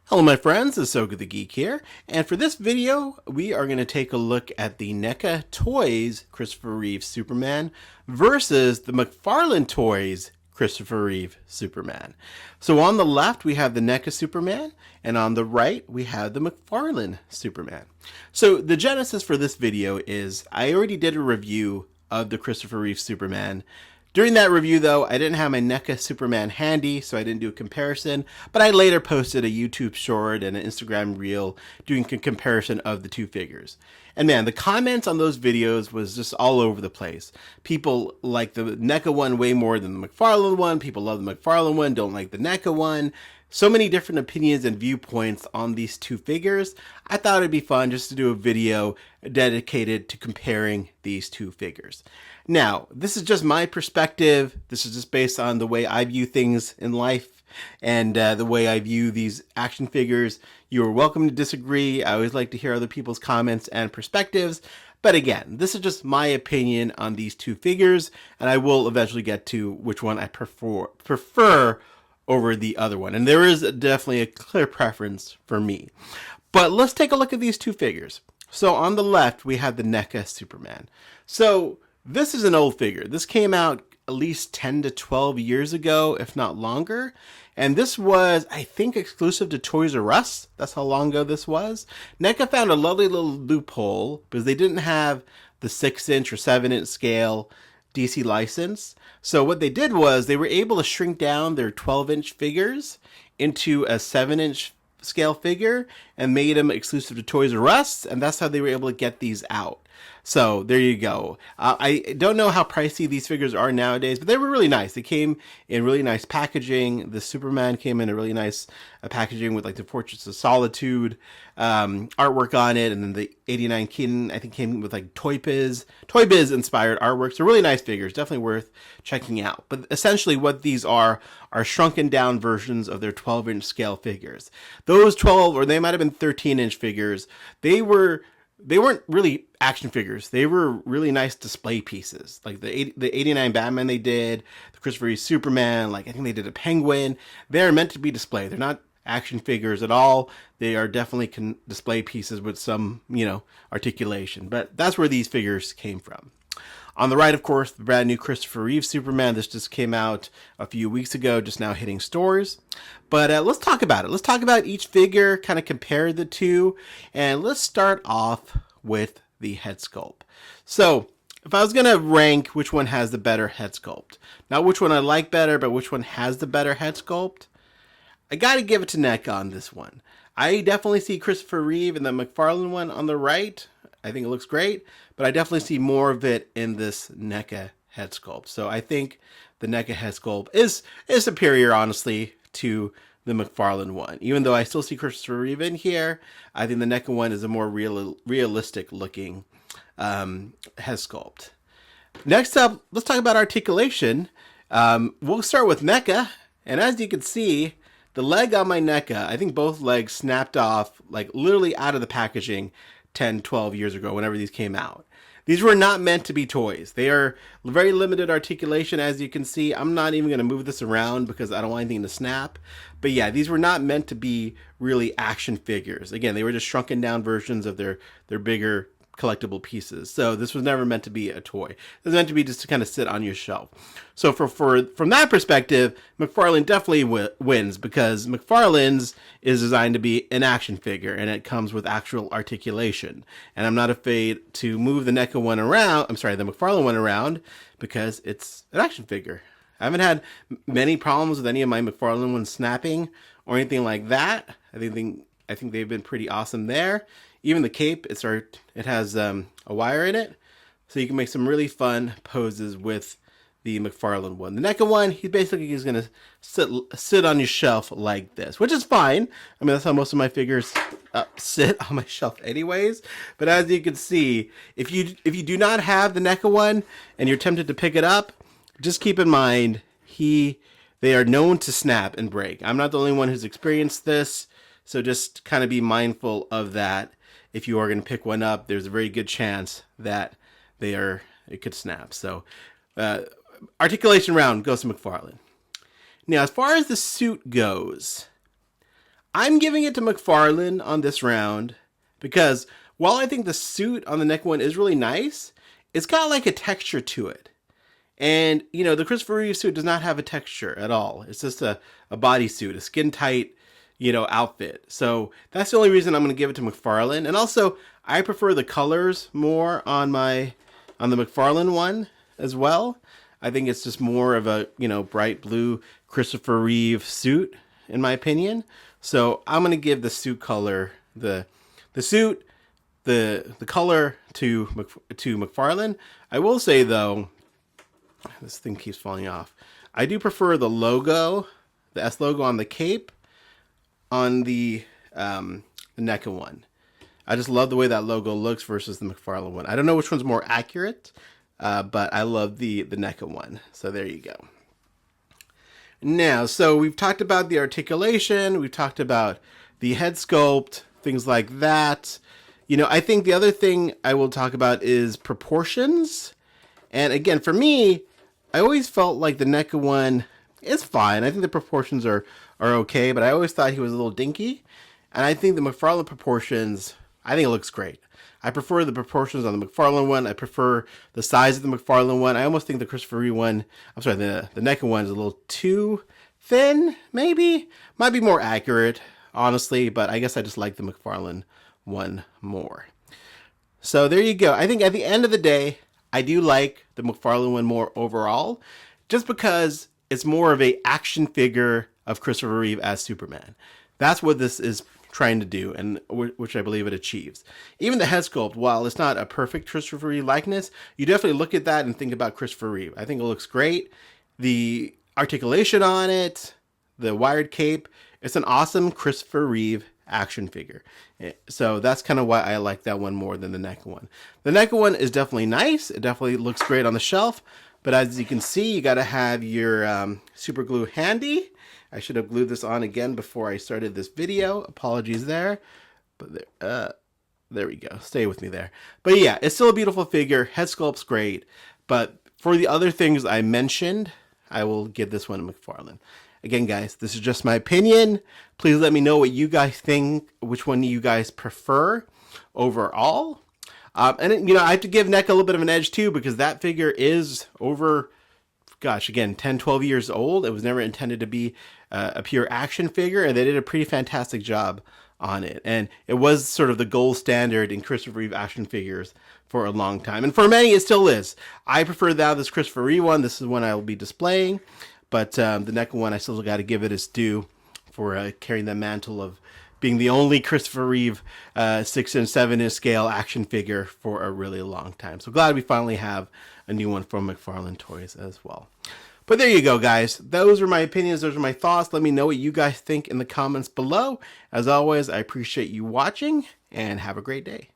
Hello my friends, Asoka the Geek here, and for this video we are going to take a look at the Neca Toys Christopher Reeve Superman versus the McFarlane Toys Christopher Reeve Superman. So on the left we have the Neca Superman, and on the right we have the McFarlane Superman. So the genesis for this video is I already did a review of the Christopher Reeve Superman. During that review, though, I didn't have my Neca Superman handy, so I didn't do a comparison, but I later posted a YouTube short and an Instagram reel doing a comparison of the two figures. And man, the comments on those videos was just all over the place. People like the Neca one way more than the McFarlane one. People love the McFarlane one, don't like the Neca one. So many different opinions and viewpoints on these two figures. I thought it'd be fun just to do a video dedicated to comparing these two figures. Now, this is just my perspective. This is just based on the way I view things in life and the way I view these action figures. You are welcome to disagree. I always like to hear other people's comments and perspectives. But again, this is just my opinion on these two figures, and I will eventually get to which one I prefer over the other one. And there is definitely a clear preference for me. But let's take a look at these two figures. So on the left, we have the Neca Superman. So this is an old figure. This came out at least 10 to 12 years ago, if not longer. And this was, I think, exclusive to Toys R Us. That's how long ago this was. Neca found a lovely little loophole because they didn't have the 6-inch or 7-inch scale DC license. So what they did was they were able to shrink down their 12-inch figures into a 7-inch scale figure and made them exclusive to Toys R Us, and that's how they were able to get these out. So there you go. I don't know how pricey these figures are nowadays, but they were really nice. They came in really nice packaging. The Superman came in a really nice packaging with like the Portraits of Solitude artwork on it, and then the 89 Kitten I think came with like Toy Biz inspired artwork. So really nice figures, definitely worth checking out. But essentially what these are shrunken down versions of their 12-inch scale figures. Those 12, or they might have been 13-inch figures, they weren't really action figures. They were really nice display pieces. Like the 89 Batman they did, the Christopher Reeve Superman, like I think they did a Penguin. They're meant to be display. They're not action figures at all. They are definitely display pieces with some, articulation. But that's where these figures came from. On the right, of course, the brand new Christopher Reeve Superman. This just came out a few weeks ago, just now hitting stores. But let's talk about it. Let's talk about each figure, kind of compare the two. And let's start off with the head sculpt. So if I was going to rank which one has the better head sculpt, not which one I like better, but which one has the better head sculpt, I got to give it to Neca on this one. I definitely see Christopher Reeve and the McFarlane one on the right. I think it looks great, but I definitely see more of it in this Neca head sculpt. So I think the Neca head sculpt is superior, honestly, to the McFarlane one. Even though I still see Christopher Reeve in here, I think the Neca one is a more realistic looking head sculpt. Next up, let's talk about articulation. We'll start with Neca, and as you can see, the leg on my Neca, I think both legs snapped off like literally out of the packaging 10, 12 years ago, whenever these came out. These were not meant to be toys. They are very limited articulation, as you can see. I'm not even going to move this around because I don't want anything to snap. But yeah, these were not meant to be really action figures. Again, they were just shrunken down versions of their bigger collectible pieces. So this was never meant to be a toy. It was meant to be just to kind of sit on your shelf. So from that perspective, McFarlane definitely wins, because McFarlane's is designed to be an action figure and it comes with actual articulation. And I'm not afraid to move the Neca one around, the McFarlane one around, because it's an action figure. I haven't had many problems with any of my McFarlane ones snapping or anything like that. I think they've been pretty awesome there. Even the cape, it has a wire in it, so you can make some really fun poses with the McFarlane one. The Neca one, he's going to sit on your shelf like this, which is fine. I mean, that's how most of my figures sit on my shelf anyways. But as you can see, if you do not have the Neca one and you're tempted to pick it up, just keep in mind they are known to snap and break. I'm not the only one who's experienced this, so just kind of be mindful of that. If you are going to pick one up, there's a very good chance that it could snap. So articulation round goes to McFarlane. Now, as far as the suit goes, I'm giving it to McFarlane on this round because while I think the suit on the Neca one is really nice, it's got like a texture to it. And, you know, the Christopher Reeve suit does not have a texture at all. It's just a bodysuit, a skin tight, you know, outfit. So that's the only reason I'm going to give it to McFarlane. And also, I prefer the colors more on the McFarlane one as well. I think it's just more of a, you know, bright blue Christopher Reeve suit, in my opinion. So I'm going to give the suit color, the suit, the color to McFarlane. I will say, though, this thing keeps falling off. I do prefer the logo, the S logo on the cape, on the Neca one. I just love the way that logo looks versus the McFarlane one. I don't know which one's more accurate, but I love the Neca one. So there you go. Now, so we've talked about the articulation. We've talked about the head sculpt, things like that. You know, I think the other thing I will talk about is proportions. And again, for me, I always felt like the Neca one is fine. I think the proportions are okay, but I always thought he was a little dinky. And I think the McFarlane proportions, I think it looks great. I prefer the proportions on the McFarlane one. I prefer the size of the McFarlane one. I almost think the Christopher Reeve one, I'm sorry, the Neca one is a little too thin, maybe. Might be more accurate, honestly, but I guess I just like the McFarlane one more. So there you go. I think at the end of the day, I do like the McFarlane one more overall, just because it's more of a action figure of Christopher Reeve as Superman. That's what this is trying to do, and which I believe it achieves. Even the head sculpt, while it's not a perfect Christopher Reeve likeness, you definitely look at that and think about Christopher Reeve. I think it looks great. The articulation on it, the wired cape, it's an awesome Christopher Reeve action figure. So that's kind of why I like that one more than the Neca one. The Neca one is definitely nice. It definitely looks great on the shelf. But as you can see, you got to have your super glue handy. I should have glued this on again before I started this video. Apologies there. But there we go. Stay with me there. But yeah, it's still a beautiful figure. Head sculpt's great. But for the other things I mentioned, I will give this one to McFarlane. Again, guys, this is just my opinion. Please let me know what you guys think, which one you guys prefer overall. And, you know, I have to give Neca a little bit of an edge, too, because that figure is over, gosh, again, 10, 12 years old. It was never intended to be a pure action figure, and they did a pretty fantastic job on it. And it was sort of the gold standard in Christopher Reeve action figures for a long time. And for many, it still is. I prefer this Christopher Reeve one. This is one I will be displaying. But the Neca one, I still got to give it its due for carrying the mantle of being the only Christopher Reeve 6 and 7 inch scale action figure for a really long time. So glad we finally have a new one from McFarlane Toys as well. But there you go, guys. Those are my opinions. Those are my thoughts. Let me know what you guys think in the comments below. As always, I appreciate you watching, and have a great day.